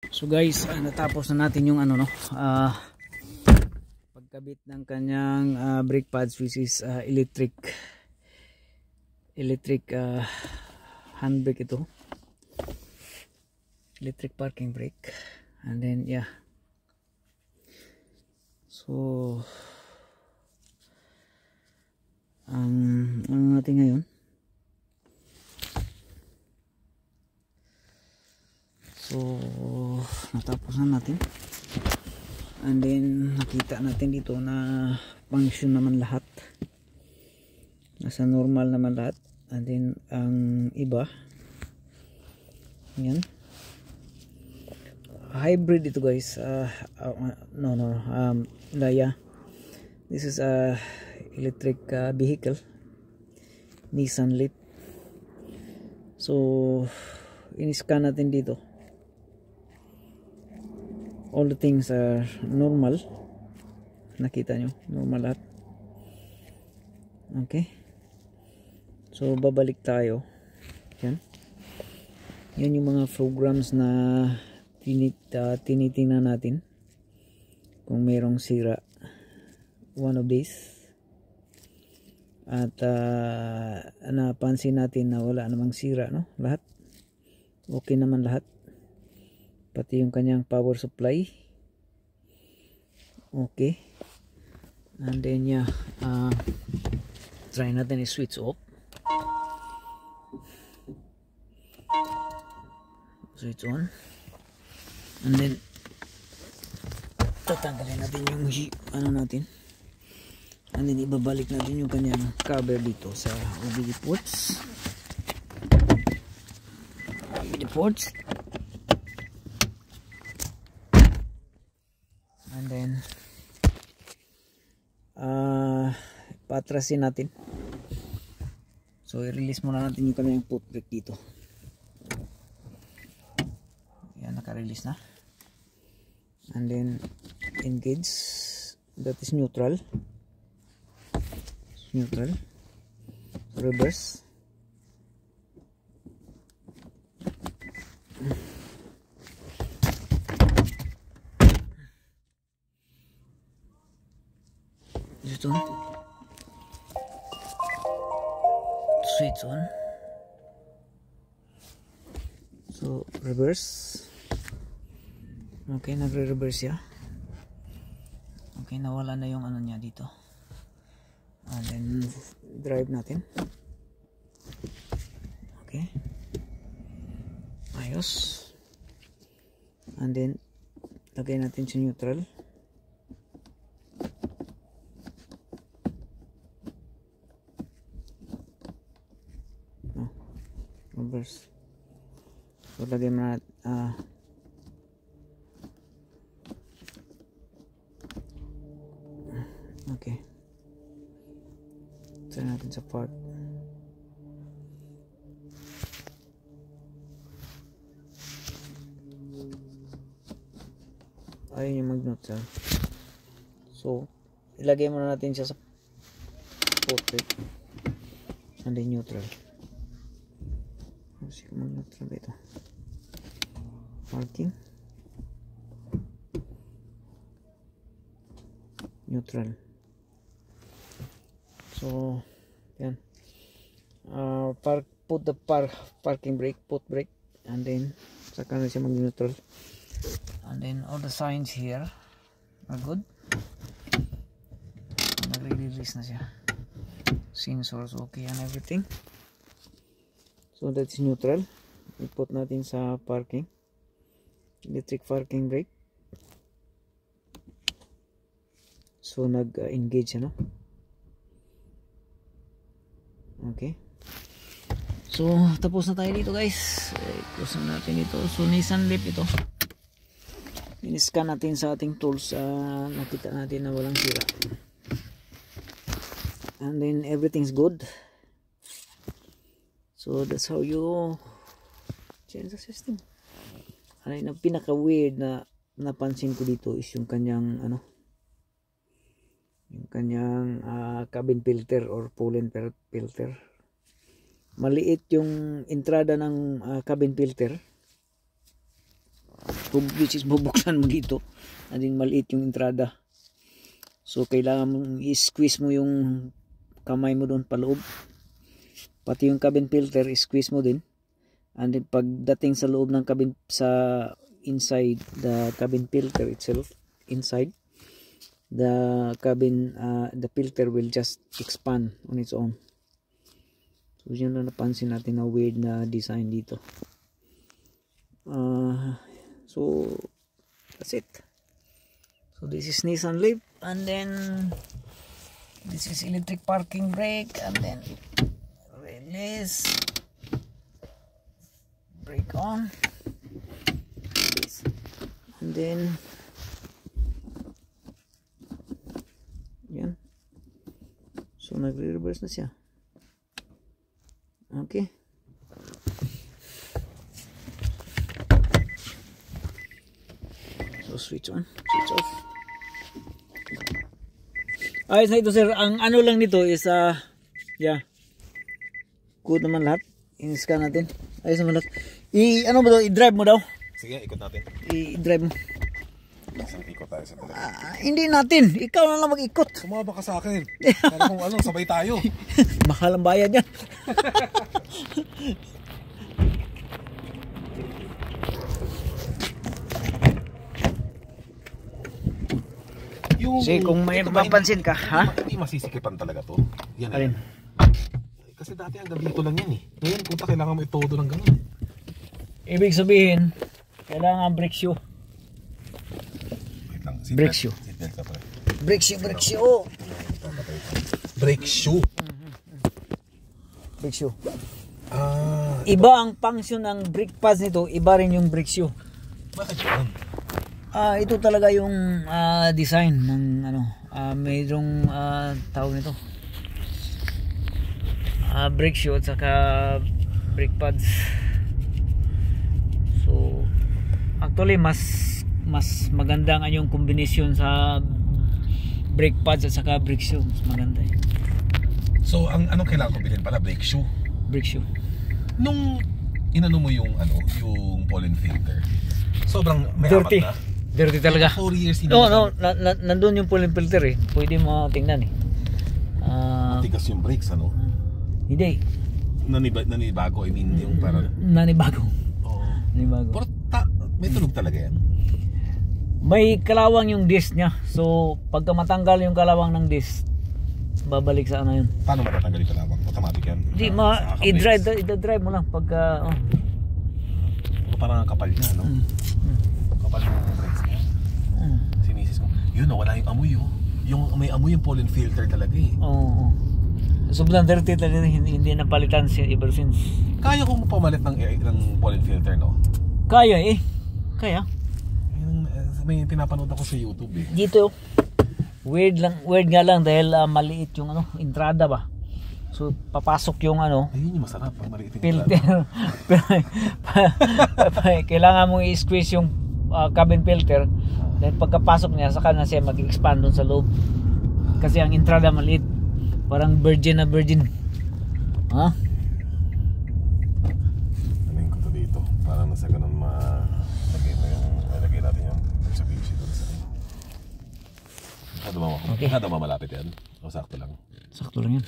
So guys, natapos na natin yung pagkabit ng kanyang brake pads, which is electric handbrake ito. Electric parking brake. And then yeah. So ano natin ngayon? So natapos na natin. And then nakita natin dito na function naman lahat. Nasa normal naman lahat. And then ang iba, yan, hybrid ito guys. This is a electric vehicle, Nissan Leaf. So in-scan natin dito, all the things are normal. Nakita nyo, normal lahat. Okay, so babalik tayo. Yan yung mga programs na tinitingnan natin kung mayroong sira one of these. At napansin natin na wala namang sira, no? Lahat okay naman lahat, pati yung kanyang power supply okay. And then yeah, try natin i-switch off. Switch on. And then tatanggalin natin yung natin. And then ibabalik natin yung kanyang cover dito sa OBD ports. OBD ports. And then patrasin natin. So i-release muna natin yung kanyang foot brake dito. Yan, naka-release na. And then engage, that is neutral. Reverse. Switch on. Switch on. So reverse. Okay, nagre-reverse siya. Okay, nawala na yung niya dito. And then drive natin. Okay, ayos. And then lagay natin sa neutral. Reverse. So lagay mo na okay, try natin sa park. Ayun yung mag-neutral. So ilagay muna natin siya sa portrait and then neutral. Kasi mag-neutral ito. Parking, neutral. So yan, put the parking brake, put brake, and then saka na siya mag-neutral. And then all the signs here are good. Nag-release na siya, sensors okay and everything. So that's neutral. I-put natin sa parking, electric parking brake. So nag-engage okay. So tapos na tayo dito guys. Close na natin ito. So Nissan Leaf ito. In-scan natin sa ating tools. Nakita natin na walang sira. And then everything's good. So that's how you change the system. Ano yung pinaka weird na napansin ko dito is yung kanyang cabin filter or pollen filter. Maliit yung entrada ng cabin filter. which is bubuksan mo dito and then maliit yung entrada. So kailangan mong i-squeeze mo yung kamay mo doon paloob, pati yung cabin filter i-squeeze mo din, and then pagdating sa loob ng cabin, sa inside the cabin filter itself, inside the cabin, the filter will just expand on its own. So yun na napansin natin na weird na design dito. So that's it. So this is Nissan Leaf, and then this is electric parking brake, and then release, brake on, and then yan. So nagre-reverse na siya. Okay. So switch on, switch off. Ayos na ito sir. Ang ano lang nito is yeah, good naman lahat. In-scan natin. Ayos naman lahat. Ano mo daw? I-drive mo daw? Sige, ikot natin. I-drive mo. Isang ikot tayo sa talaga. Hindi natin. Ikaw na lang mag-ikot. Sumama ka sa akin. Kala kung ano, sabay tayo. Mahal ang bayad yan. Kasi kung may mapapansin ka, ha? Hindi masisikipan talaga to. Yan. Alin? Kasi dati hanggang dito lang yan eh. Ngayon, puta, kailangan mo itodo ng ganun. Ibig sabihin, kailangan brake shoe. Wait lang. Brake shoe. Seatbelt ka pala. Brake shoe, brake shoe. Brake shoe. Brake shoe. Iba ang function ng brake pads nito, iba rin yung brake shoe. Bakit yun? Ito talaga yung design ng ano, mayroong tawag nito. Brake shoe at saka brake pads. So actually mas maganda nga yung combination sa brake pads at saka brake shoe. Mas maganda eh. So anong kailangan ko bilhin pala? Brake shoe? Brake shoe. Nung inano mo yung yung pollen filter, sobrang may dirty. apat na. Dirty talaga. 4 years nandun yung pollen filter eh. Pwede mo tingnan eh. Matigas yung brakes, ano? Hindi. Nanibago, I mean, yung parang... Nanibago. Oo. Nanibago. Pero may tulog talaga yan. May kalawang yung disc niya. So, pagka matanggal yung kalawang ng disc, babalik sa ano yun. Paano matatanggal yung kalawang? Automatic yan? Hindi, i-drive mo lang pagka... Parang kapal niya, no? Kapal yung brakes niya. Sinisis mo. Yun, wala yung amoy, oh. Yung may amoy yung pollen filter talaga eh. Oo. Sobrang dirty talaga, hindi napalitan ever since. Kaya kong pamalit ng pollen filter, no? Kaya eh. Kaya. May pinapanood ako sa YouTube eh. Dito, weird nga lang dahil maliit yung entrada ba. So papasok yung ayun yung masarap, pag maliit yung filter. Kailangan mong i-squeeze yung cabin filter. Then pagkapasok niya, saka na siya mag-expand doon sa loob. Kasi ang entrada maliit. Parang virgin na virgin. Ha? Anin ko to dito. Para na sa ganun lagay natin yung Mitsubishi doon sa inyo. Okay. Masyado ba malapit yan? O sakto lang? Sakto lang yan.